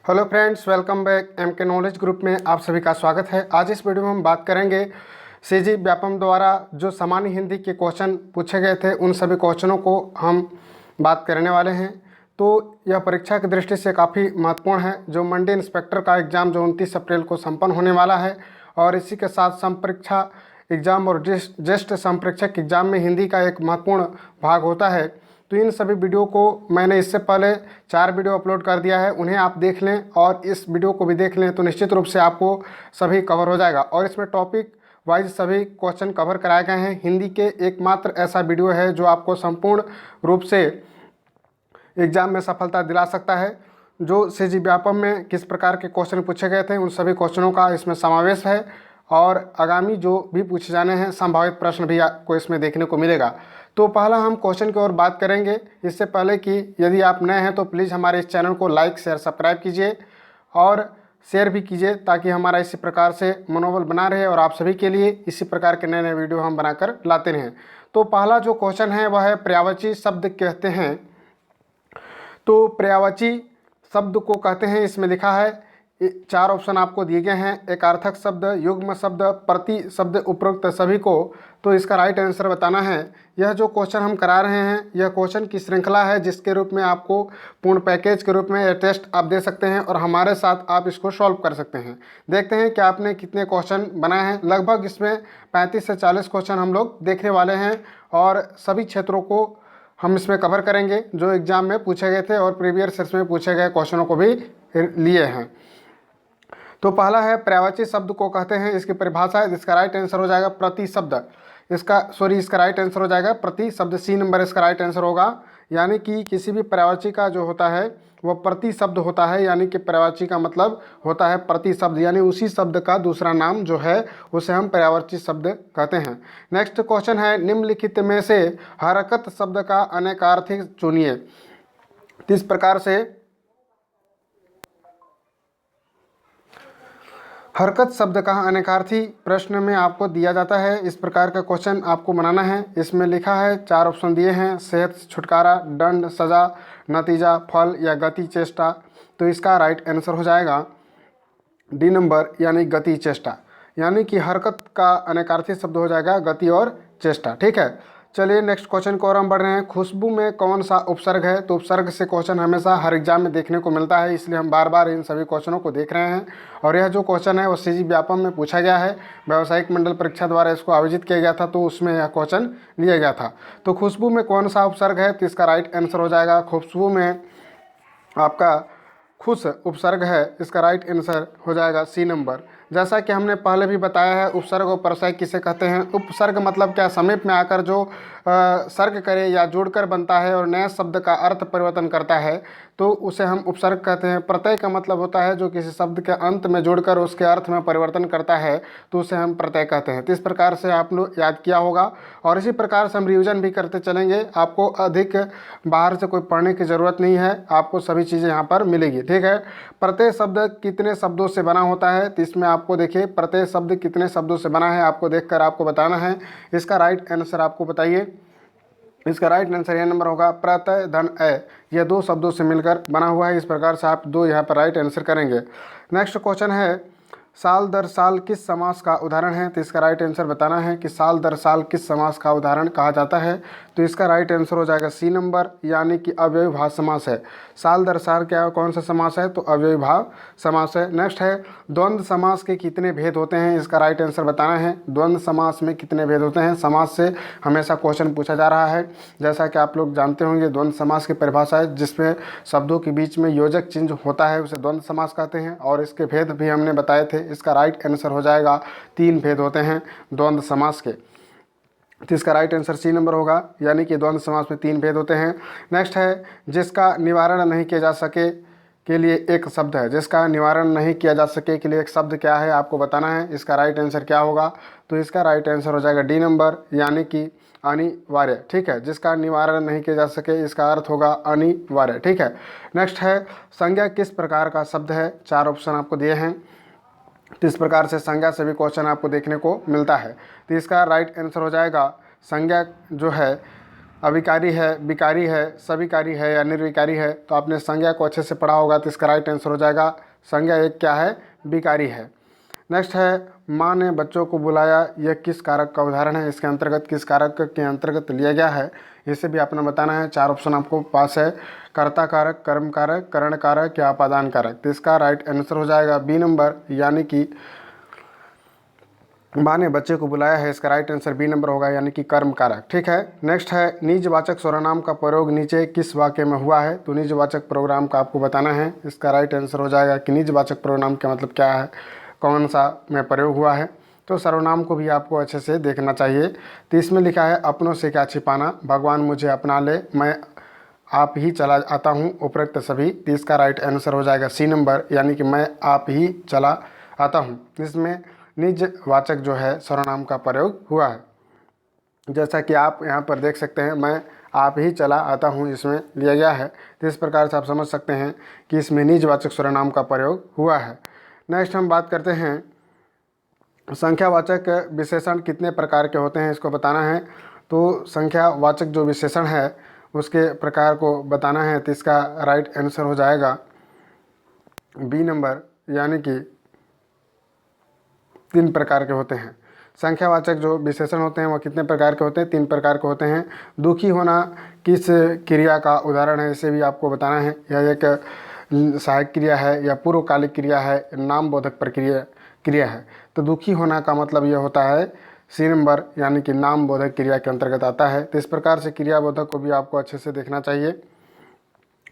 Hello friends, welcome back. MK knowledge group में आप सभी का स्वागत है। आज इस वीडियो में हम बात करेंगे सीजी व्यापम द्वारा जो सामान्य हिंदी के क्वेश्चन पूछे गए थे उन सभी क्वेश्चनों को हम बात करने वाले हैं। तो यह परीक्षा की दृष्टि से काफ़ी महत्वपूर्ण है। जो मंडी इंस्पेक्टर का एग्ज़ाम जो 29 अप्रैल को संपन्न होने वाला है और इसी के साथ संपरीक्षा एग्ज़ाम और ज्येष्ठ संप्रेक्षक एग्ज़ाम में हिंदी का एक महत्वपूर्ण भाग होता है। तो इन सभी वीडियो को मैंने इससे पहले 4 वीडियो अपलोड कर दिया है, उन्हें आप देख लें और इस वीडियो को भी देख लें तो निश्चित रूप से आपको सभी कवर हो जाएगा। और इसमें टॉपिक वाइज सभी क्वेश्चन कवर कराए गए हैं। हिंदी के एकमात्र ऐसा वीडियो है जो आपको संपूर्ण रूप से एग्ज़ाम में सफलता दिला सकता है। जो सीजी व्यापम में किस प्रकार के क्वेश्चन पूछे गए थे उन सभी क्वेश्चनों का इसमें समावेश है और आगामी जो भी पूछे जाने हैं संभावित प्रश्न भी आपको इसमें देखने को मिलेगा। तो पहला हम क्वेश्चन की ओर बात करेंगे। इससे पहले कि यदि आप नए हैं तो प्लीज़ हमारे इस चैनल को लाइक शेयर सब्सक्राइब कीजिए और शेयर भी कीजिए ताकि हमारा इसी प्रकार से मनोबल बना रहे और आप सभी के लिए इसी प्रकार के नए नए वीडियो हम बनाकर लाते रहें। तो पहला जो क्वेश्चन है वह है पर्यायवाची शब्द कहते हैं। तो पर्यायवाची शब्द को कहते हैं, इसमें लिखा है 4 ऑप्शन आपको दिए गए हैं। एकार्थक शब्द, युग्म शब्द, प्रति शब्द, उपरोक्त सभी को। तो इसका राइट आंसर बताना है। यह जो क्वेश्चन हम करा रहे हैं यह क्वेश्चन की श्रृंखला है जिसके रूप में आपको पूर्ण पैकेज के रूप में यह टेस्ट आप दे सकते हैं और हमारे साथ आप इसको सॉल्व कर सकते हैं। देखते हैं कि आपने कितने क्वेश्चन बनाए हैं। लगभग इसमें 35 से 40 क्वेश्चन हम लोग देखने वाले हैं और सभी क्षेत्रों को हम इसमें कवर करेंगे जो एग्जाम में पूछे गए थे और प्रीवियस ईयर्स में पूछे गए क्वेश्चनों को भी लिए हैं। तो पहला है पर्यायवाची शब्द को कहते हैं, इसकी परिभाषा है। इसका राइट आंसर हो जाएगा प्रति शब्द। इसका राइट आंसर हो जाएगा प्रति शब्द। सी नंबर इसका राइट आंसर होगा। यानी कि किसी भी पर्यायवाची का जो होता है वह प्रति शब्द होता है। यानी कि पर्यायवाची का मतलब होता है प्रति शब्द, यानी उसी शब्द का दूसरा नाम जो है उसे हम पर्यायवाची शब्द कहते हैं। नेक्स्ट क्वेश्चन है, निम्नलिखित में से हरकत शब्द का अनेकार्थी चुनिए। इस प्रकार से हरकत शब्द का अनेकार्थी प्रश्न में आपको दिया जाता है। इस प्रकार का क्वेश्चन आपको बनाना है। इसमें लिखा है 4 ऑप्शन दिए हैं, सेहत, छुटकारा, दंड, सजा, नतीजा, फल या गति, चेष्टा। तो इसका राइट आंसर हो जाएगा डी नंबर, यानी गति, चेष्टा। यानी कि हरकत का अनेकार्थी शब्द हो जाएगा गति और चेष्टा। ठीक है, चलिए नेक्स्ट क्वेश्चन को और हम बढ़ रहे हैं। खुशबू में कौन सा उपसर्ग है? तो उपसर्ग से क्वेश्चन हमेशा हर एग्जाम में देखने को मिलता है, इसलिए हम बार बार इन सभी क्वेश्चनों को देख रहे हैं। और यह जो क्वेश्चन है वो सीजी व्यापम में पूछा गया है। व्यावसायिक मंडल परीक्षा द्वारा इसको आयोजित किया गया था तो उसमें यह क्वेश्चन लिया गया था। तो खुशबू में कौन सा उपसर्ग है? तो इसका राइट आंसर हो जाएगा खुशबू में आपका खुश उपसर्ग है। इसका राइट आंसर हो जाएगा सी नंबर। जैसा कि हमने पहले भी बताया है, उपसर्ग और परसय किसे कहते हैं। उपसर्ग मतलब क्या? समीप में आकर जो सर्ग करे या जोड़कर बनता है और नए शब्द का अर्थ परिवर्तन करता है तो उसे हम उपसर्ग कहते हैं। प्रत्यय का मतलब होता है जो किसी शब्द के अंत में जोड़कर उसके अर्थ में परिवर्तन करता है तो उसे हम प्रत्यय कहते हैं। तो इस प्रकार से आप लोग याद किया होगा और इसी प्रकार से हम रिविजन भी करते चलेंगे। आपको अधिक बाहर से कोई पढ़ने की ज़रूरत नहीं है, आपको सभी चीज़ें यहाँ पर मिलेगी। ठीक है, प्रत्यय शब्द कितने शब्दों से बना होता है? तो इसमें आपको देखिए प्रत्यय शब्द कितने शब्दों से बना है आपको देखकर आपको बताना है। इसका राइट आंसर आपको बताइए। इसका राइट आंसर ये नंबर होगा प्रत्यय धन अ, यह 2 शब्दों से मिलकर बना हुआ है। इस प्रकार से आप 2 यहाँ पर राइट आंसर करेंगे। नेक्स्ट क्वेश्चन है, साल दर साल किस समास का उदाहरण है? तो इसका राइट आंसर बताना है कि साल दर साल किस समास का उदाहरण कहा जाता है। तो इसका राइट आंसर हो जाएगा सी नंबर, यानी कि अव्ययी भाव समास है। साल दर साल क्या कौन सा समास है? तो अव्ययी भाव समास है। नेक्स्ट है, द्वंद्व समास के कितने भेद होते हैं? इसका राइट आंसर बताना है। द्वंद्व समास में कितने भेद होते हैं? समास से हमेशा क्वेश्चन पूछा जा रहा है। जैसा कि आप लोग जानते होंगे द्वंद्व समास की परिभाषा है जिसमें शब्दों के बीच में योजक चिन्ह होता है उसे द्वंद्व समास कहते हैं और इसके भेद भी हमने बताए थे। इसका राइट आंसर हो जाएगा 3 भेद होते हैं द्वंद्व समास के। तो इसका राइट आंसर सी नंबर होगा, यानी कि द्वंद्व समास में 3 भेद होते हैं। नेक्स्ट है, जिसका निवारण नहीं किया जा सके के लिए एक शब्द है। जिसका निवारण नहीं किया जा सके के लिए एक शब्द क्या है आपको बताना है। इसका राइट आंसर क्या होगा? तो इसका राइट आंसर हो जाएगा डी नंबर, यानी कि अनिवार्य। ठीक है, जिसका निवारण नहीं किया जा सके इसका अर्थ होगा अनिवार्य। ठीक है, नेक्स्ट है, संज्ञा किस प्रकार का शब्द है? 4 ऑप्शन आपको दिए हैं। तो इस प्रकार से संज्ञा से भी क्वेश्चन आपको देखने को मिलता है। तो इसका राइट आंसर हो जाएगा संज्ञा जो है अविकारी है, विकारी है, सविकारी है या निर्विकारी है। तो आपने संज्ञा को अच्छे से पढ़ा होगा, तो इसका राइट आंसर हो जाएगा संज्ञा एक क्या है, विकारी है। नेक्स्ट है माँ ने बच्चों को बुलाया, यह किस कारक का उदाहरण है, इसके अंतर्गत किस कारक के अंतर्गत लिया गया है, इसे भी आपने बताना है। 4 ऑप्शन आपको पास है, कर्ता कारक, कर्म कारक, करण कारक या अपादान कारक। तो इसका राइट आंसर हो जाएगा बी नंबर, यानी कि माँ ने बच्चे को बुलाया है, इसका राइट आंसर बी नंबर होगा, यानी कि कर्म कारक। ठीक है। नेक्स्ट है निजवाचक सर्वनाम का प्रयोग नीचे किस वाक्य में हुआ है। तो निजवाचक प्रोग्राम का आपको बताना है। इसका राइट आंसर हो जाएगा कि निजवाचक प्रोग्राम का मतलब क्या है, कौन सा में प्रयोग हुआ है। तो सर्वनाम को भी आपको अच्छे से देखना चाहिए। तो इसमें लिखा है अपनों से क्या छिपाना, भगवान मुझे अपना ले, मैं आप ही चला आता हूँ, उपरोक्त सभी। तो इसका राइट आंसर हो जाएगा सी नंबर, यानी कि मैं आप ही चला आता हूँ। इसमें निजवाचक जो है सर्वनाम का प्रयोग हुआ है। जैसा कि आप यहाँ पर देख सकते हैं, मैं आप ही चला आता हूँ, इसमें लिया गया है। तो इस प्रकार से आप समझ सकते हैं कि इसमें निजवाचक सर्वनाम का प्रयोग हुआ है। नेक्स्ट हम बात करते हैं संख्यावाचक विशेषण कितने प्रकार के होते हैं, इसको बताना है। तो संख्यावाचक जो विशेषण है उसके प्रकार को बताना है। तो इसका राइट आंसर हो जाएगा बी नंबर, यानी कि 3 प्रकार के होते हैं। संख्यावाचक जो विशेषण होते हैं वो कितने प्रकार के होते हैं, 3 प्रकार के होते हैं। दुखी होना किस क्रिया का उदाहरण है, इसे भी आपको बताना है। यह एक सहायक क्रिया है या पूर्वकालिक क्रिया है, नाम बोधक क्रिया है। तो दुखी होना का मतलब यह होता है सी नंबर, यानी कि नाम बोधक क्रिया के अंतर्गत आता है। तो इस प्रकार से क्रिया बोधक को भी आपको अच्छे से देखना चाहिए।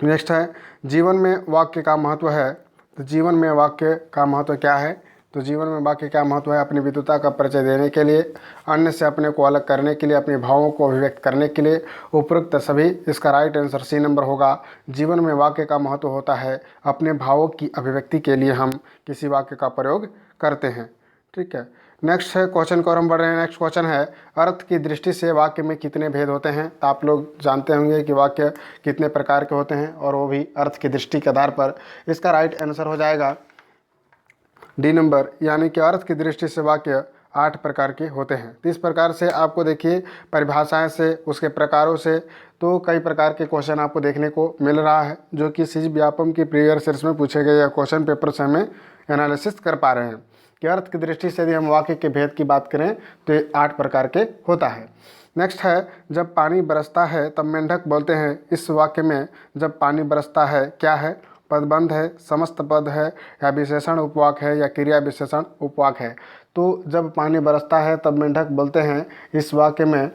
नेक्स्ट है जीवन में वाक्य का महत्व है। तो जीवन में वाक्य का महत्व क्या है। तो जीवन में वाक्य क्या महत्व है, अपनी विद्वता का परिचय देने के लिए, अन्य से अपने को अलग करने के लिए, अपने भावों को अभिव्यक्त करने के लिए, उपरोक्त सभी। इसका राइट आंसर सी नंबर होगा। जीवन में वाक्य का महत्व होता है अपने भावों की अभिव्यक्ति के लिए हम किसी वाक्य का प्रयोग करते हैं। ठीक है। नेक्स्ट है क्वेश्चन को हम बढ़ रहे हैं। नेक्स्ट क्वेश्चन है अर्थ की दृष्टि से वाक्य में कितने भेद होते हैं। तो आप लोग जानते होंगे कि वाक्य कितने प्रकार के होते हैं, और वो भी अर्थ की दृष्टि के आधार पर। इसका राइट आंसर हो जाएगा डी नंबर, यानी कि अर्थ की दृष्टि से वाक्य 8 प्रकार के होते हैं। तो इस प्रकार से आपको देखिए परिभाषाएं से, उसके प्रकारों से, तो कई प्रकार के क्वेश्चन आपको देखने को मिल रहा है, जो कि सीज व्यापम की प्रीवियस ईयर्स में पूछे गए क्वेश्चन पेपर से हमें एनालिसिस कर पा रहे हैं कि अर्थ की दृष्टि से यदि हम वाक्य के भेद की बात करें तो ये 8 प्रकार के होता है। नेक्स्ट है जब पानी बरसता है तब मेंढक बोलते हैं। इस वाक्य में जब पानी बरसता है क्या है, पदबंध है, समस्त पद है, या विशेषण उपवाक है, या क्रिया विशेषण उपवाक है। तो जब पानी बरसता है तब मेंढक बोलते हैं, इस वाक्य में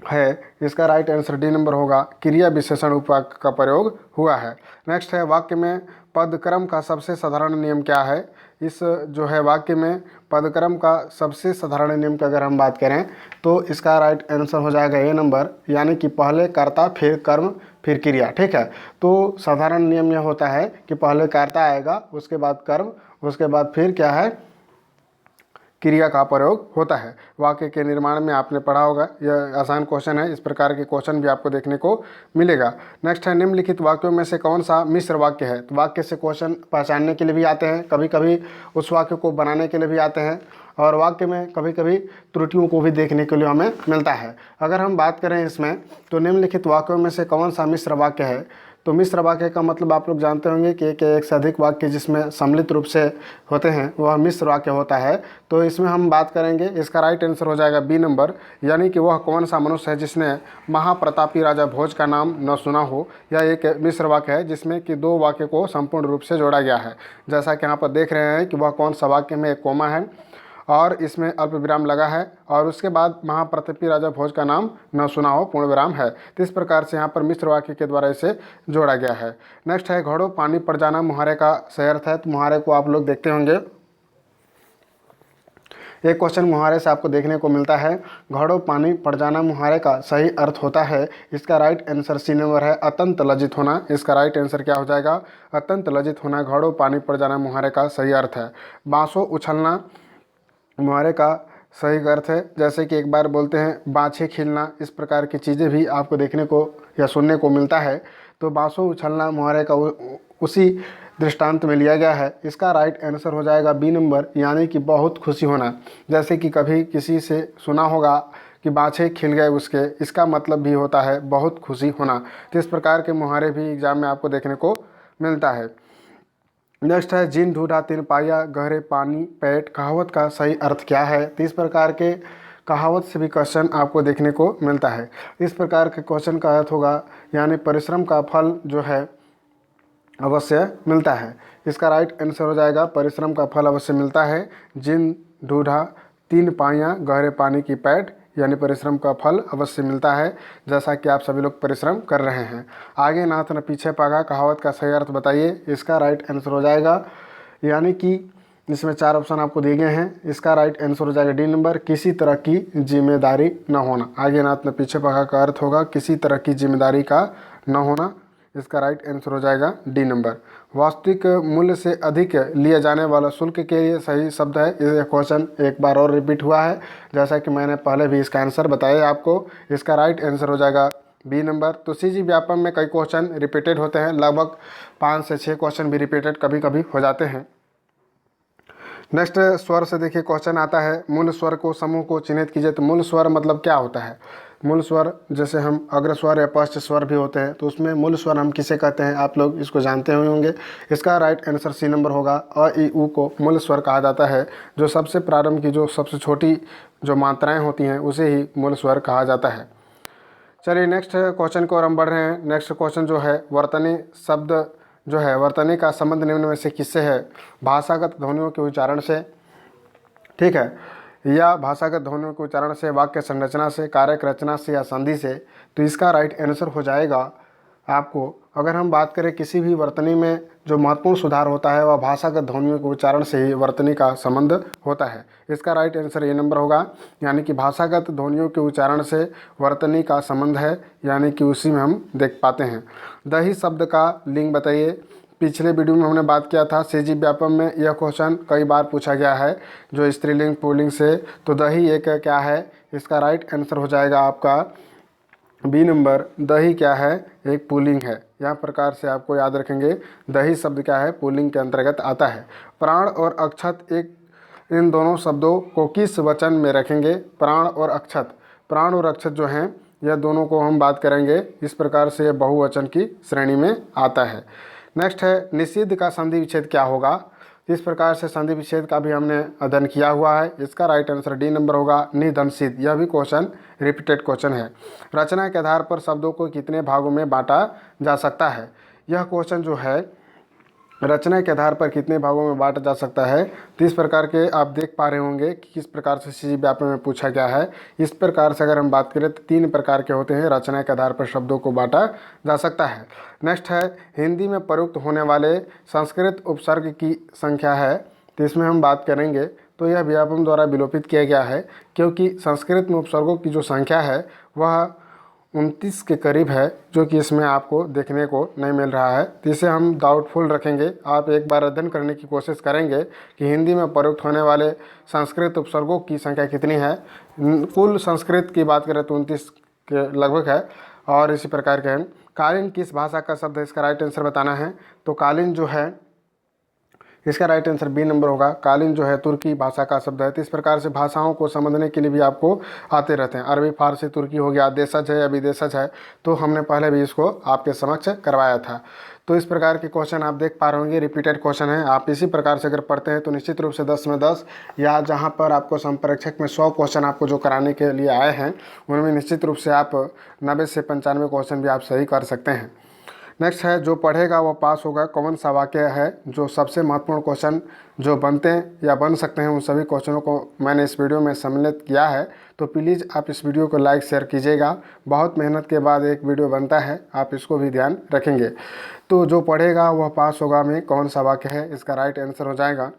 है, इसका राइट आंसर डी नंबर होगा, क्रिया विशेषण उपवाक का प्रयोग हुआ है। नेक्स्ट है वाक्य में पदक्रम का सबसे साधारण नियम क्या है। इस जो है वाक्य में पदक्रम का सबसे साधारण नियम की अगर हम बात करें तो इसका राइट आंसर हो जाएगा ए नंबर, यानी कि पहले कर्ता फिर कर्म फिर क्रिया। ठीक है। तो साधारण नियम यह होता है कि पहले कर्ता आएगा, उसके बाद कर्म, उसके बाद फिर क्या है, क्रिया का प्रयोग होता है। वाक्य के निर्माण में आपने पढ़ा होगा, यह आसान क्वेश्चन है। इस प्रकार के क्वेश्चन भी आपको देखने को मिलेगा। नेक्स्ट है निम्नलिखित वाक्यों में से कौन सा मिश्र वाक्य है। तो वाक्य से क्वेश्चन पहचानने के लिए भी आते हैं, कभी कभी उस वाक्य को बनाने के लिए भी आते हैं, और वाक्य में कभी कभी त्रुटियों को भी देखने के लिए हमें मिलता है। अगर हम बात करें इसमें तो निम्नलिखित वाक्यों में से कौन सा मिश्र वाक्य है। तो मिश्र वाक्य का मतलब आप लोग जानते होंगे कि एक से अधिक वाक्य जिसमें सम्मिलित रूप से होते हैं वह मिश्र वाक्य होता है। तो इसमें हम बात करेंगे, इसका राइट आंसर हो जाएगा बी नंबर, यानी कि वह कौन सा मनुष्य है जिसने महाप्रतापी राजा भोज का नाम न सुना हो। यह एक मिश्र वाक्य है जिसमें कि 2 वाक्य को संपूर्ण रूप से जोड़ा गया है। जैसा कि यहाँ पर देख रहे हैं कि वह कौन सा वाक्य में एक कोमा है और इसमें अल्प विराम लगा है, और उसके बाद महाप्रतापी राजा भोज का नाम न सुना हो पूर्ण विराम है। तो इस प्रकार से यहाँ पर मिश्र वाक्य के द्वारा इसे जोड़ा गया है। नेक्स्ट है घोड़ों पानी पर जाना मुहारे का सही अर्थ है। तो मुहारे को आप लोग देखते होंगे, एक क्वेश्चन मुहारे से आपको देखने को मिलता है, घोड़ों पानी पड़ जाना मुहारे का सही अर्थ होता है। इसका राइट आंसर सी नंबर है, अत्यंत लज्जित होना। इसका राइट आंसर क्या हो जाएगा, अत्यंत लज्जित होना घोड़ों पानी पड़ जाना मुहारे का सही अर्थ है। बाँसों उछलना मुहारे का सही अर्थ है, जैसे कि एक बार बोलते हैं बाछे खिलना, इस प्रकार की चीज़ें भी आपको देखने को या सुनने को मिलता है। तो बाँसों उछलना मुहारे का उसी दृष्टांत में लिया गया है। इसका राइट आंसर हो जाएगा बी नंबर, यानी कि बहुत खुशी होना। जैसे कि कभी किसी से सुना होगा कि बाछे खिल गए उसके, इसका मतलब भी होता है बहुत खुशी होना। तो इस प्रकार के मुहावरे भी एग्जाम में आपको देखने को मिलता है। नेक्स्ट है जिन ढूंढा तिन पाया गहरे पानी पैठ, कहावत का सही अर्थ क्या है। तो इस प्रकार के कहावत से भी क्वेश्चन आपको देखने को मिलता है। इस प्रकार के क्वेश्चन का अर्थ होगा यानी परिश्रम का फल जो है अवश्य मिलता है। इसका राइट आंसर हो जाएगा परिश्रम का फल अवश्य मिलता है। जिन ढूंढा तीन पाइयाँ गहरे पानी की पैठ, यानी परिश्रम का फल अवश्य मिलता है, जैसा कि आप सभी लोग परिश्रम कर रहे हैं। आगे नाथ न पीछे पागा, कहावत का सही अर्थ बताइए। इसका राइट आंसर हो जाएगा यानी कि इसमें 4 ऑप्शन आपको दिए गए हैं। इसका राइट आंसर हो जाएगा डी नंबर, किसी तरह की जिम्मेदारी न होना। आगे नाथ न पीछे पागा का अर्थ होगा किसी तरह की जिम्मेदारी का न होना। इसका राइट आंसर हो जाएगा डी नंबर। वास्तविक मूल्य से अधिक लिया जाने वाला शुल्क के लिए सही शब्द है। ये क्वेश्चन एक बार और रिपीट हुआ है, जैसा कि मैंने पहले भी इसका आंसर बताया आपको। इसका राइट आंसर हो जाएगा बी नंबर। तो सीजी व्यापम में कई क्वेश्चन रिपीटेड होते हैं, लगभग 5 से 6 क्वेश्चन भी रिपीटेड कभी कभी हो जाते हैं। नेक्स्ट स्वर से देखिए क्वेश्चन आता है, मूल स्वर को समूह को चिन्हित कीजिए। तो मूल स्वर मतलब क्या होता है? मूल स्वर जैसे हम अग्र स्वर या पश्च स्वर भी होते हैं, तो उसमें मूल स्वर हम किसे कहते हैं, आप लोग इसको जानते हुए होंगे। इसका राइट आंसर सी नंबर होगा। अ ई उ को मूल स्वर कहा जाता है। जो सबसे प्रारंभ की जो सबसे छोटी जो मात्राएं होती हैं उसे ही मूल स्वर कहा जाता है। चलिए नेक्स्ट क्वेश्चन को और हम बढ़ रहे हैं। नेक्स्ट क्वेश्चन जो है वर्तनी शब्द जो है, वर्तनी का संबंध निम्न में से किससे है? भाषागत ध्वनियों के उच्चारण से, ठीक है, या भाषागत ध्वनियों के उच्चारण से, वाक्य संरचना से, कारक रचना से या संधि से। तो इसका राइट आंसर हो जाएगा आपको, अगर हम बात करें किसी भी वर्तनी में जो महत्वपूर्ण सुधार होता है वह भाषागत ध्वनियों के उच्चारण से ही वर्तनी का संबंध होता है। इसका राइट आंसर ये नंबर होगा, यानी कि भाषागत ध्वनियों के उच्चारण से वर्तनी का संबंध है, यानी कि उसी में हम देख पाते हैं। दही शब्द का लिंग बताइए। पिछले वीडियो में हमने बात किया था सीजी व्यापम में, यह क्वेश्चन कई बार पूछा गया है जो स्त्रीलिंग पुल्लिंग से। तो दही एक क्या है? इसका राइट आंसर हो जाएगा आपका बी नंबर। दही क्या है? एक पुल्लिंग है। यह प्रकार से आपको याद रखेंगे, दही शब्द क्या है? पुल्लिंग के अंतर्गत आता है। प्राण और अक्षत, एक इन दोनों शब्दों को किस वचन में रखेंगे? प्राण और अक्षत, प्राण और अक्षत जो हैं यह दोनों को हम बात करेंगे। इस प्रकार से यह बहुवचन की श्रेणी में आता है। नेक्स्ट है निषिद्ध का संधि विच्छेद क्या होगा? इस प्रकार से संधि विच्छेद का भी हमने अध्ययन किया हुआ है। इसका राइट आंसर डी नंबर होगा, निधनसिद्ध। यह भी क्वेश्चन रिपीटेड क्वेश्चन है। रचना के आधार पर शब्दों को कितने भागों में बांटा जा सकता है? यह क्वेश्चन जो है रचना के आधार पर कितने भागों में बांटा जा सकता है, तो इस प्रकार के आप देख पा रहे होंगे कि किस प्रकार से सीजी व्यापम में पूछा गया है। इस प्रकार से अगर हम बात करें तो 3 प्रकार के होते हैं, रचना के आधार पर शब्दों को बांटा जा सकता है। नेक्स्ट है हिंदी में प्रयुक्त होने वाले संस्कृत उपसर्ग की संख्या है। तो इसमें हम बात करेंगे तो यह व्यापम द्वारा विलोपित किया गया है, क्योंकि संस्कृत में उपसर्गों की जो संख्या है वह 29 के करीब है, जो कि इसमें आपको देखने को नहीं मिल रहा है। तो इसे हम डाउटफुल रखेंगे। आप एक बार अध्ययन करने की कोशिश करेंगे कि हिंदी में प्रयुक्त होने वाले संस्कृत उपसर्गों की संख्या कितनी है। कुल संस्कृत की बात करें तो 29 के लगभग है। और इसी प्रकार के हैं। कालीन किस भाषा का शब्द है? इसका राइट आंसर बताना है। तो कालीन जो है इसका राइट आंसर बी नंबर होगा। कालीन जो है तुर्की भाषा का शब्द है। तो इस प्रकार से भाषाओं को समझने के लिए भी आपको आते रहते हैं। अरबी, फारसी, तुर्की हो गया, देशज है या विदेशज है, तो हमने पहले भी इसको आपके समक्ष करवाया था। तो इस प्रकार के क्वेश्चन आप देख पा रहे होंगे, रिपीटेड क्वेश्चन है। आप इसी प्रकार से अगर पढ़ते हैं तो निश्चित रूप से 10 में 10, या जहाँ पर आपको संपरीक्षक में 100 क्वेश्चन आपको जो कराने के लिए आए हैं उनमें निश्चित रूप से आप 90 से 95 क्वेश्चन भी आप सही कर सकते हैं। नेक्स्ट है जो पढ़ेगा वह पास होगा। कौन सा वाक्य है जो सबसे महत्वपूर्ण क्वेश्चन जो बनते हैं या बन सकते हैं उन सभी क्वेश्चनों को मैंने इस वीडियो में सम्मिलित किया है। तो प्लीज़ आप इस वीडियो को लाइक शेयर कीजिएगा। बहुत मेहनत के बाद एक वीडियो बनता है, आप इसको भी ध्यान रखेंगे। तो जो पढ़ेगा वह पास होगा में कौन सा वाक्य है? इसका राइट आंसर हो जाएगा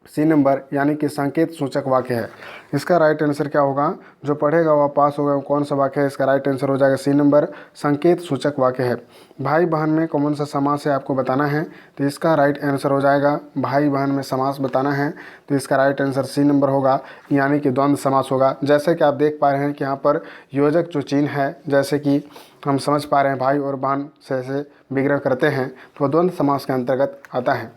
सी नंबर, यानी कि संकेत सूचक वाक्य है। इसका राइट आंसर क्या होगा? जो पढ़ेगा वह पास होगा कौन सा वाक्य है? इसका राइट आंसर हो जाएगा सी नंबर, संकेत सूचक वाक्य है। भाई बहन में कौन सा समास है आपको बताना है। तो इसका राइट आंसर हो जाएगा भाई बहन में समास बताना है। तो इसका राइट आंसर सी नंबर होगा, यानी कि द्वंद्व समास होगा। जैसे कि आप देख पा रहे हैं कि यहाँ पर योजक जो चिन्ह है, जैसे कि हम समझ पा रहे हैं भाई और बहन से विग्रह करते हैं, तो द्वंद्व समास के अंतर्गत आता है।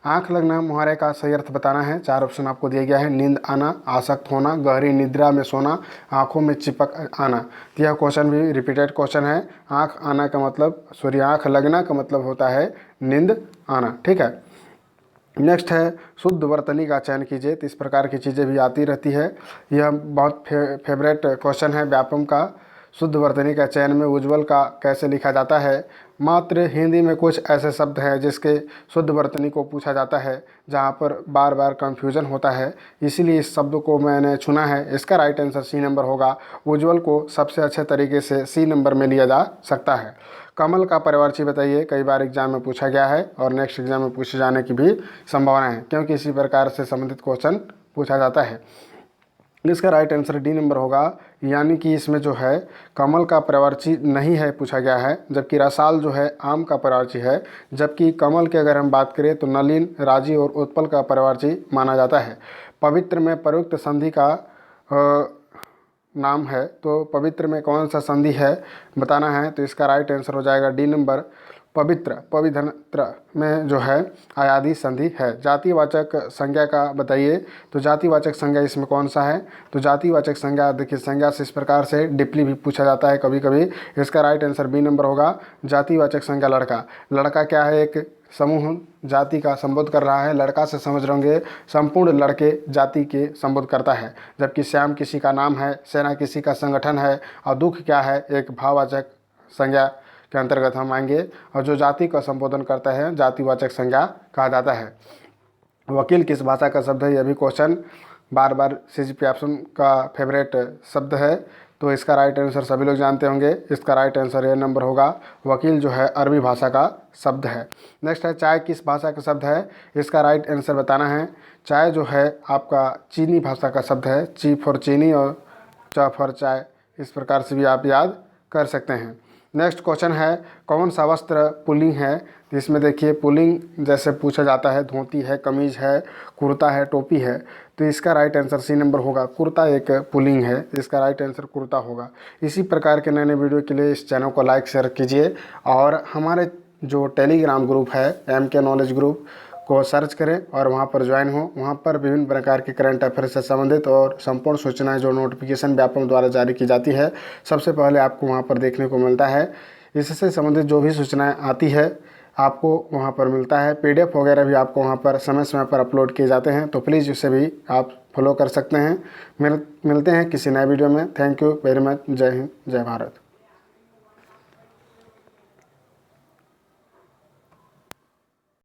आँख लगना मुहावरे का सही अर्थ बताना है। 4 ऑप्शन आपको दिया गया है। नींद आना, आसक्त होना, गहरी निद्रा में सोना, आँखों में चिपक आना। तो यह क्वेश्चन भी रिपीटेड क्वेश्चन है। आँख आना का मतलब आँख लगना का मतलब होता है नींद आना। ठीक है। नेक्स्ट है शुद्ध वर्तनी का चयन कीजिए। तो इस प्रकार की चीज़ें भी आती रहती है। यह बहुत फेवरेट क्वेश्चन है व्यापम का। शुद्ध वर्तनी का चयन में उज्ज्वल का कैसे लिखा जाता है। मात्र हिंदी में कुछ ऐसे शब्द हैं जिसके शुद्ध वर्तनी को पूछा जाता है जहाँ पर बार बार कंफ्यूजन होता है, इसीलिए इस शब्द को मैंने चुना है। इसका राइट आंसर सी नंबर होगा। उज्ज्वल को सबसे अच्छे तरीके से सी नंबर में लिया जा सकता है। कमल का परिवारची बताइए, कई बार एग्जाम में पूछा गया है और नेक्स्ट एग्जाम में पूछे जाने की भी संभावना है, क्योंकि इसी प्रकार से संबंधित क्वेश्चन पूछा जाता है। इसका राइट आंसर डी नंबर होगा। यानी कि इसमें जो है कमल का परिवारची नहीं है पूछा गया है, जबकि रसाल जो है आम का परिवारची है। जबकि कमल की अगर हम बात करें तो नलिन, राजी और उत्पल का परिवारची माना जाता है। पवित्र में प्रयुक्त संधि का नाम है, तो पवित्र में कौन सा संधि है बताना है। तो इसका राइट आंसर हो जाएगा डी नंबर, पवित्र। पवित्र में जो है अयादी संधि है। जातिवाचक संज्ञा का बताइए, तो जातिवाचक संज्ञा इसमें कौन सा है। तो जातिवाचक संज्ञा देखिए, संज्ञा से इस प्रकार से डिपली भी पूछा जाता है कभी कभी। इसका राइट आंसर बी नंबर होगा। जातिवाचक संज्ञा लड़का। लड़का क्या है, एक समूह जाति का संबोध कर रहा है। लड़का से समझ रहे होंगे संपूर्ण लड़के जाति के संबोध करता है। जबकि श्याम किसी का नाम है, सेना किसी का संगठन है, और दुख क्या है, एक भाववाचक संज्ञा के अंतर्गत हम आएंगे। और जो जाति का संबोधन करता है जातिवाचक संज्ञा कहा जाता है। वकील किस भाषा का शब्द है, यह भी क्वेश्चन बार बार सीजीपी ऑप्शन का फेवरेट शब्द है। तो इसका राइट आंसर सभी लोग जानते होंगे। इसका राइट आंसर ए नंबर होगा। वकील जो है अरबी भाषा का शब्द है। नेक्स्ट है चाय किस भाषा का शब्द है। इसका राइट आंसर बताना है। चाय जो है आपका चीनी भाषा का शब्द है। ची फॉर चीनी और चा फॉर चाय, इस प्रकार से भी आप याद कर सकते हैं। नेक्स्ट क्वेश्चन है कौन सा वस्त्र पुल्लिंग है। तो इसमें देखिए पुल्लिंग जैसे पूछा जाता है, धोती है, कमीज है, कुर्ता है, टोपी है। तो इसका राइट आंसर सी नंबर होगा। कुर्ता एक पुल्लिंग है, इसका राइट आंसर कुर्ता होगा। इसी प्रकार के नए नए वीडियो के लिए इस चैनल को लाइक शेयर कीजिए, और हमारे जो टेलीग्राम ग्रुप है MK नॉलेज ग्रुप को सर्च करें और वहां पर ज्वाइन हो। वहां पर विभिन्न प्रकार के करंट अफेयर से संबंधित और संपूर्ण सूचनाएं जो नोटिफिकेशन व्यापम द्वारा जारी की जाती है, सबसे पहले आपको वहां पर देखने को मिलता है। इससे संबंधित जो भी सूचनाएं आती है आपको वहां पर मिलता है। PDF वगैरह भी आपको वहां पर समय समय पर अपलोड किए जाते हैं, तो प्लीज़ उसे भी आप फॉलो कर सकते हैं। मिलते हैं किसी नए वीडियो में। Thank you very much. जय हिंद, जय भारत।